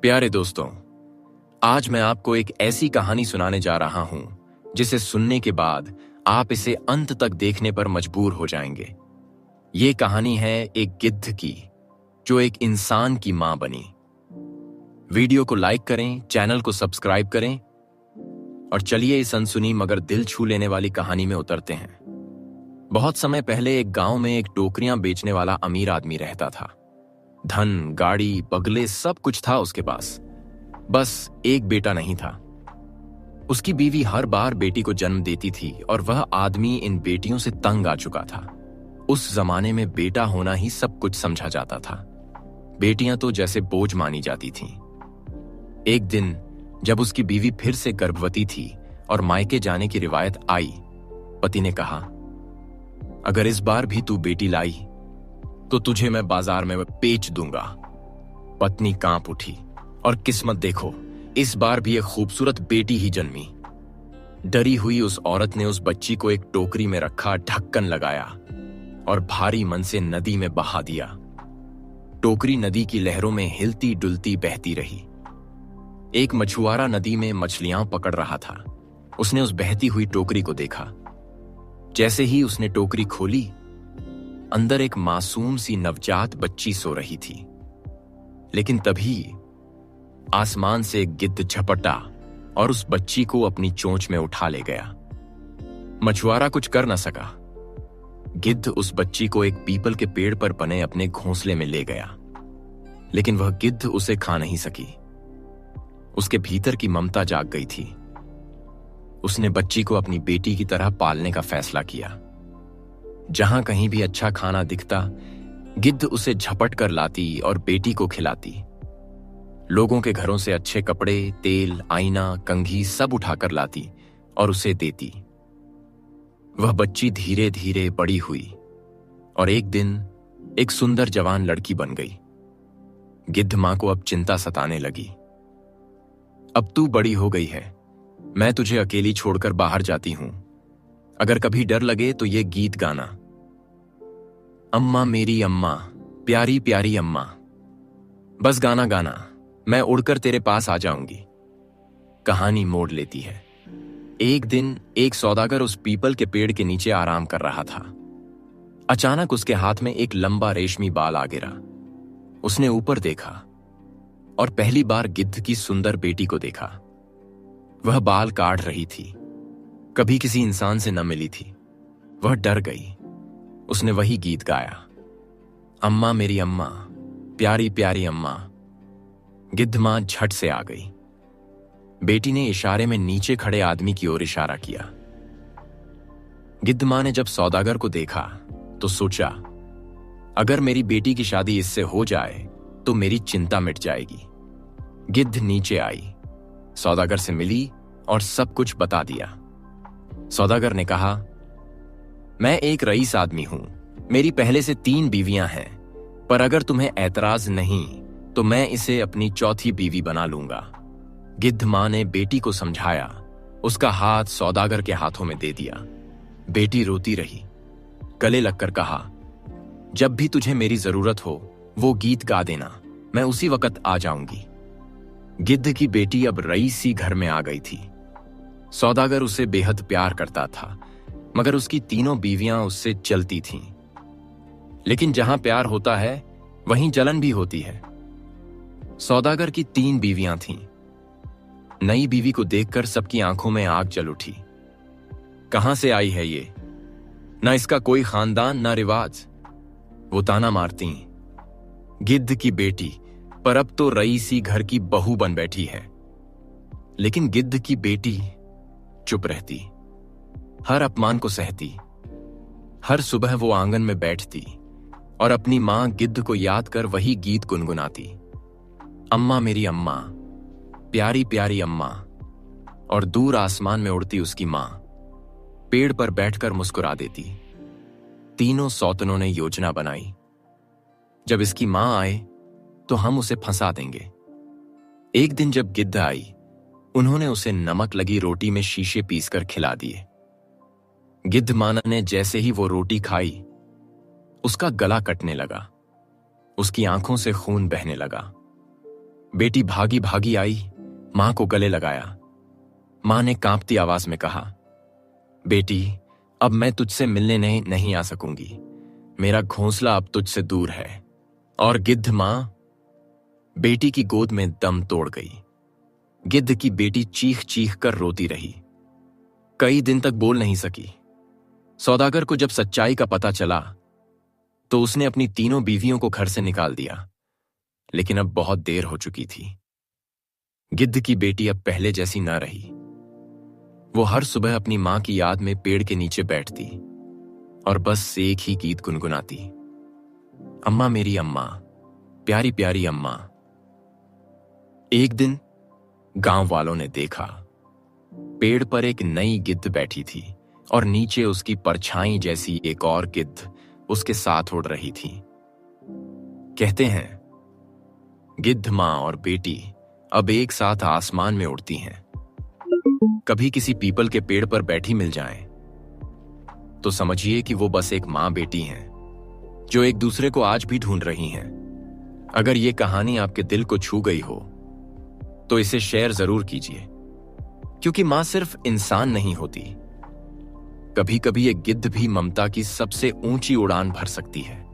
प्यारे दोस्तों, आज मैं आपको एक ऐसी कहानी सुनाने जा रहा हूं जिसे सुनने के बाद आप इसे अंत तक देखने पर मजबूर हो जाएंगे। ये कहानी है एक गिद्ध की जो एक इंसान की मां बनी। वीडियो को लाइक करें, चैनल को सब्सक्राइब करें और चलिए इस अनसुनी मगर दिल छू लेने वाली कहानी में उतरते हैं। बहुत समय पहले एक गांव में एक टोकरियां बेचने वाला अमीर आदमी रहता था। धन, गाड़ी, बंगले सब कुछ था उसके पास। बस एक बेटा नहीं था। उसकी बीवी हर बार बेटी को जन्म देती थी और वह आदमी इन बेटियों से तंग आ चुका था। उस जमाने में बेटा होना ही सब कुछ समझा जाता था। बेटियां तो जैसे बोझ मानी जाती थीं। एक दिन जब उसकी बीवी फिर से गर्भवती थी और मायके जाने की रिवायत आई, पति ने कहा, अगर इस बार भी तू बेटी लाई तो तुझे मैं बाजार में बेच दूंगा। पत्नी कांप उठी और किस्मत देखो, इस बार भी एक खूबसूरत बेटी ही जन्मी। डरी हुई उस औरत ने उस बच्ची को एक टोकरी में रखा, ढक्कन लगाया और भारी मन से नदी में बहा दिया। टोकरी नदी की लहरों में हिलती डुलती बहती रही। एक मछुआरा नदी में मछलियां पकड़ रहा था। उसने उस बहती हुई टोकरी को देखा। जैसे ही उसने टोकरी खोली, अंदर एक मासूम सी नवजात बच्ची सो रही थी। लेकिन तभी आसमान से एक गिद्ध झपटा और उस बच्ची को अपनी चोंच में उठा ले गया। मछुआरा कुछ कर न सका। गिद्ध उस बच्ची को एक पीपल के पेड़ पर बने अपने घोंसले में ले गया, लेकिन वह गिद्ध उसे खा नहीं सकी। उसके भीतर की ममता जाग गई थी। उसने बच्ची को अपनी बेटी की तरह पालने का फैसला किया। जहां कहीं भी अच्छा खाना दिखता, गिद्ध उसे झपट कर लाती और बेटी को खिलाती। लोगों के घरों से अच्छे कपड़े, तेल, आईना, कंघी सब उठाकर लाती और उसे देती। वह बच्ची धीरे धीरे बड़ी हुई और एक दिन एक सुंदर जवान लड़की बन गई। गिद्ध मां को अब चिंता सताने लगी। अब तू बड़ी हो गई है, मैं तुझे अकेली छोड़कर बाहर जाती हूं। अगर कभी डर लगे तो ये गीत गाना, अम्मा मेरी अम्मा, प्यारी प्यारी अम्मा। बस गाना गाना, मैं उड़कर तेरे पास आ जाऊंगी। कहानी मोड़ लेती है। एक दिन एक सौदागर उस पीपल के पेड़ के नीचे आराम कर रहा था। अचानक उसके हाथ में एक लंबा रेशमी बाल आ गिरा। उसने ऊपर देखा और पहली बार गिद्ध की सुंदर बेटी को देखा। वह बाल काट रही थी। कभी किसी इंसान से न मिली थी। वह डर गई। उसने वही गीत गाया, अम्मा मेरी अम्मा, प्यारी प्यारी अम्मा। गिद्ध मां झट से आ गई। बेटी ने इशारे में नीचे खड़े आदमी की ओर इशारा किया। गिद्ध मां ने जब सौदागर को देखा तो सोचा, अगर मेरी बेटी की शादी इससे हो जाए तो मेरी चिंता मिट जाएगी। गिद्ध नीचे आई, सौदागर से मिली और सब कुछ बता दिया। सौदागर ने कहा, मैं एक रईस आदमी हूं। मेरी पहले से 3 बीवियां हैं, पर अगर तुम्हें ऐतराज नहीं तो मैं इसे अपनी चौथी बीवी बना लूंगा। गिद्ध मां ने बेटी को समझाया। उसका हाथ सौदागर के हाथों में दे दिया। बेटी रोती रही। गले लगकर कहा, जब भी तुझे मेरी जरूरत हो वो गीत गा देना, मैं उसी वक्त आ जाऊंगी। गिद्ध की बेटी अब रईसी घर में आ गई थी। सौदागर उसे बेहद प्यार करता था, मगर उसकी 3 बीवियां उससे चलती थीं। लेकिन जहां प्यार होता है वहीं जलन भी होती है। सौदागर की 3 बीवियां थीं। नई बीवी को देखकर सबकी आंखों में आग जल उठी। कहां से आई है ये? ना इसका कोई खानदान, ना रिवाज। वो ताना मारती, गिद्ध की बेटी, पर अब तो रईसी घर की बहू बन बैठी है। लेकिन गिद्ध की बेटी चुप रहती, हर अपमान को सहती। हर सुबह वो आंगन में बैठती और अपनी मां गिद्ध को याद कर वही गीत गुनगुनाती, अम्मा मेरी अम्मा, प्यारी प्यारी अम्मा। और दूर आसमान में उड़ती उसकी मां पेड़ पर बैठकर मुस्कुरा देती। तीनों सौतनों ने योजना बनाई, जब इसकी मां आए तो हम उसे फंसा देंगे। एक दिन जब गिद्ध आई, उन्होंने उसे नमक लगी रोटी में शीशे पीसकर खिला दिए। गिद्ध माना ने जैसे ही वो रोटी खाई, उसका गला कटने लगा। उसकी आंखों से खून बहने लगा। बेटी भागी भागी आई, मां को गले लगाया। मां ने कांपती आवाज में कहा, बेटी, अब मैं तुझसे मिलने नहीं आ सकूंगी। मेरा घोंसला अब तुझसे दूर है। और गिद्ध मां बेटी की गोद में दम तोड़ गई। गिद्ध की बेटी चीख चीख कर रोती रही, कई दिन तक बोल नहीं सकी। सौदागर को जब सच्चाई का पता चला तो उसने अपनी तीनों बीवियों को घर से निकाल दिया, लेकिन अब बहुत देर हो चुकी थी। गिद्ध की बेटी अब पहले जैसी ना रही। वो हर सुबह अपनी मां की याद में पेड़ के नीचे बैठती और बस एक ही गीत गुनगुनाती, अम्मा मेरी अम्मा, प्यारी प्यारी अम्मा। एक दिन गांव वालों ने देखा, पेड़ पर एक नई गिद्ध बैठी थी और नीचे उसकी परछाई जैसी एक और गिद्ध उसके साथ उड़ रही थी। कहते हैं गिद्ध मां और बेटी अब एक साथ आसमान में उड़ती हैं। कभी किसी पीपल के पेड़ पर बैठी मिल जाएं, तो समझिए कि वो बस एक मां बेटी हैं जो एक दूसरे को आज भी ढूंढ रही हैं। अगर ये कहानी आपके दिल को छू गई हो तो इसे शेयर जरूर कीजिए, क्योंकि मां सिर्फ इंसान नहीं होती, कभी कभी एक गिद्ध भी ममता की सबसे ऊंची उड़ान भर सकती है।